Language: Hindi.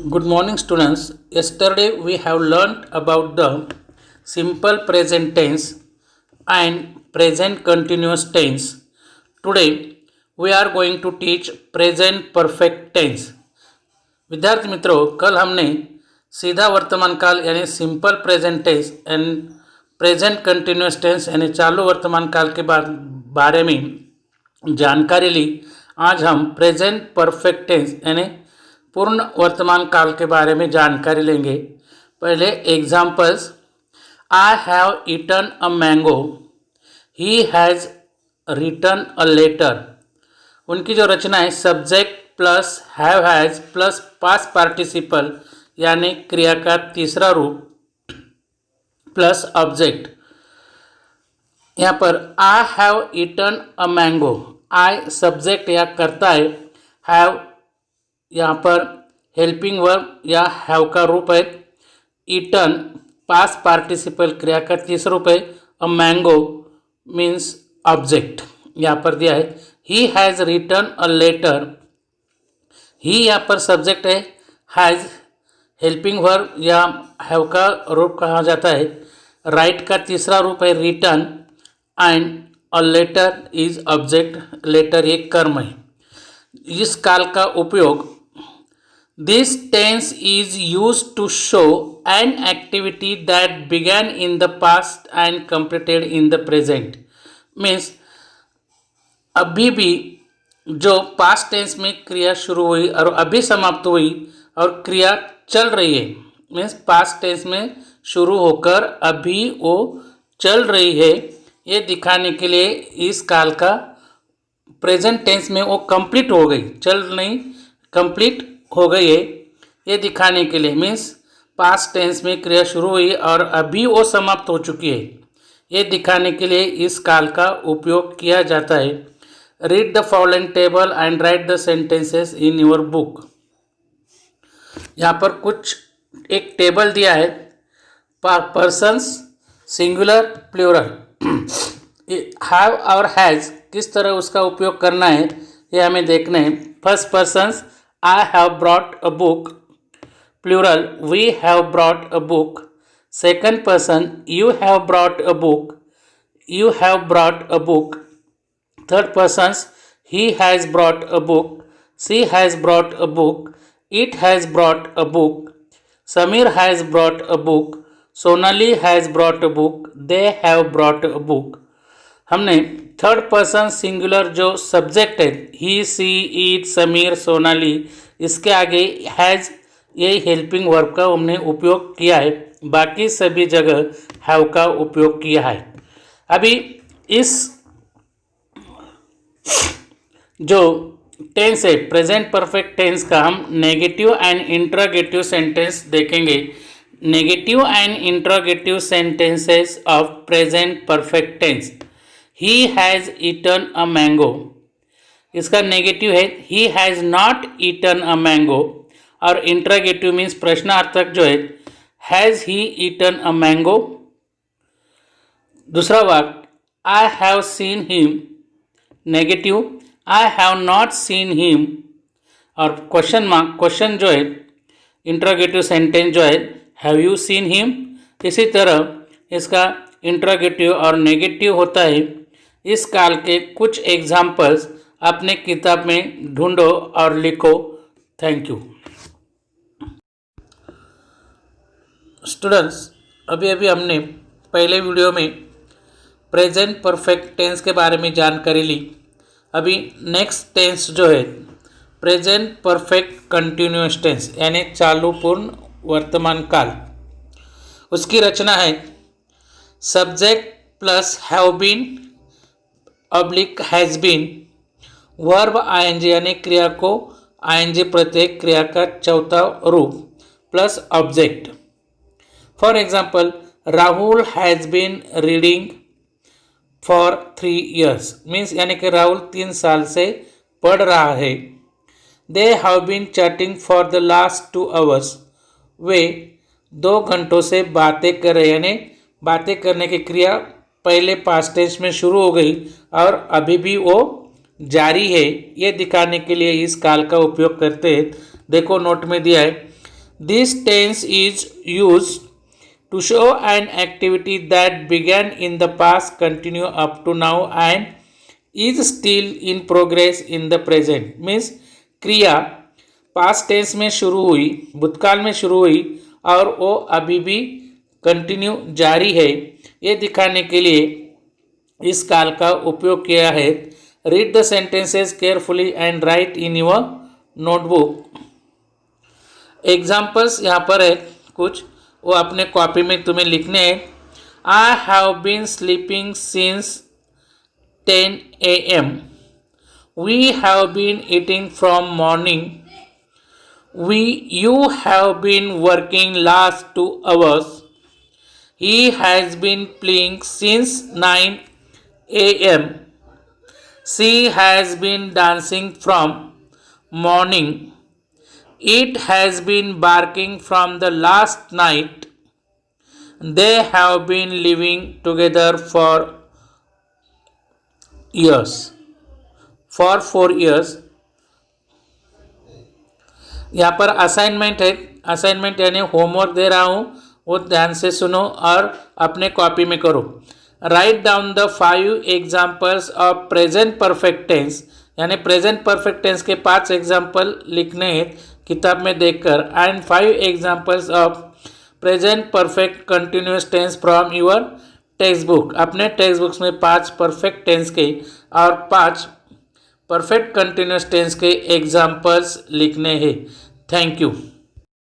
Good morning, students. Yesterday we have learnt about the simple present tense and present continuous tense. Today we are going to teach present perfect tense. विद्यार्थी मित्रों, कल हमने सीधा वर्तमान काल यानी simple present tense and present continuous tense यानी चालू वर्तमान काल के बारे में जानकारी ली। आज हम प्रेजेंट परफेक्ट टेंस यानी पूर्ण वर्तमान काल के बारे में जानकारी लेंगे। पहले examples. I have eaten a mango, he has written a letter. उनकी जो रचना है subject plus have has plus past participle यानी क्रिया का तीसरा रूप प्लस ऑब्जेक्ट। यहाँ पर I have eaten a mango, I subject या करता है, हैव यहाँ पर हेल्पिंग वर्ब या हैव का रूप है, ईटन पास्ट पार्टिसिपल क्रिया का तीसरा रूप है, अ मैंगो मीन्स ऑब्जेक्ट यहाँ पर दिया है। He has written a letter, he यहाँ पर सब्जेक्ट है, हैज़ हेल्पिंग वर्ब या हैव का रूप कहा जाता है, राइट का तीसरा रूप है written and a letter is object, letter एक कर्म है। इस काल का उपयोग This tense is used to show an activity that began in the past and completed in the present. Means अभी भी जो पास्ट टेंस में क्रिया शुरू हुई और अभी समाप्त हुई और क्रिया चल रही है, मीन्स पास्ट टेंस में शुरू होकर अभी वो चल रही है, ये दिखाने के लिए इस काल का प्रेजेंट टेंस में वो कंप्लीट हो गई, चल नहीं कंप्लीट हो गई है, ये दिखाने के लिए। मीन्स पास्ट टेंस में क्रिया शुरू हुई और अभी वो समाप्त हो चुकी है, ये दिखाने के लिए इस काल का उपयोग किया जाता है। Read the following table and right the sentences in your book. यहाँ पर कुछ एक टेबल दिया है, पर्सन्स सिंगुलर प्लूरल, हैव और हैज़ किस तरह उसका उपयोग करना है ये हमें देखना है। First persons I have brought a book, plural we have brought a book. Second person you have brought a book, you have brought a book. Third persons he has brought a book, she has brought a book, it has brought a book, Samir has brought a book, Sonali has brought a book, they have brought a book. हमने थर्ड पर्सन सिंगुलर जो सब्जेक्ट है ही सी इट समीर सोनाली, इसके आगे हैज़ ये हेल्पिंग वर्ब का हमने उपयोग किया है, बाकी सभी जगह हैव का उपयोग किया है। अभी इस जो टेंस है प्रेजेंट परफेक्ट टेंस का हम नेगेटिव एंड इंट्रोगेटिव सेंटेंस देखेंगे। Negative and interrogative sentences of present perfect tense. He has eaten a mango, इसका नेगेटिव है he has not eaten a mango, और इंट्रोगेटिव मीन्स प्रश्नार्थक जो है has he eaten a mango। दूसरा वाक्य I have seen him, negative I have not seen him, और क्वेश्चन मार्क क्वेश्चन जो है इंट्रोगेटिव सेंटेंस जो है have you seen him। इसी तरह इसका इंट्रोगेटिव और नेगेटिव होता है। इस काल के कुछ एग्जाम्पल्स अपने किताब में ढूंढो और लिखो। Thank you students. अभी हमने पहले वीडियो में प्रेजेंट परफेक्ट टेंस के बारे में जानकारी ली। अभी नेक्स्ट टेंस जो है प्रेजेंट परफेक्ट कंटिन्यूअस टेंस यानी चालू पूर्ण वर्तमान काल, उसकी रचना है subject plus have been oblique has been, verb ING यानी क्रिया को आईएनजी प्रत्यय क्रिया का चौथा रूप plus object. For example Rahul has been reading for 3 years, means यानी कि राहुल 3 साल से पढ़ रहा है। They have been chatting for the last 2 hours, वे 2 घंटों से बातें कर रहे, यानी बातें करने की क्रिया पहले पास्ट टेंस में शुरू हो गई और अभी भी वो जारी है, ये दिखाने के लिए इस काल का उपयोग करते हैं। देखो नोट में दिया है This tense is used to show an activity that began in the past, continue up to now and is still in progress in the present. Means क्रिया पास्ट टेंस में शुरू हुई, भूतकाल में शुरू हुई और वो अभी भी कंटिन्यू जारी है, ये दिखाने के लिए इस काल का उपयोग किया है. Read the sentences carefully and right in your notebook. Examples यहाँ पर है कुछ, वो अपने कॉपी में तुम्हें लिखने हैं. I have been sleeping since 10 AM. We have been eating from morning. You have been working last 2 hours. He has been playing since 9 AM. She has been dancing from morning. It has been barking from the last night. They have been living together for years. For 4 years. यहाँ पर असाइनमेंट है. असाइनमेंट यानी होमवर्क दे रहा हूँ, वो ध्यान से सुनो और अपने कॉपी में करो. Write down the 5 examples of present perfect tense. यानी प्रेजेंट परफेक्ट टेंस के 5 एग्जाम्पल लिखने हैं किताब में देखकर. And 5 examples of present perfect continuous tense from your text book. अपने टेक्स्ट बुक्स में 5 परफेक्ट टेंस के और 5 परफेक्ट कंटिन्यूस टेंस के एग्जाम्पल्स लिखने हैं. Thank you.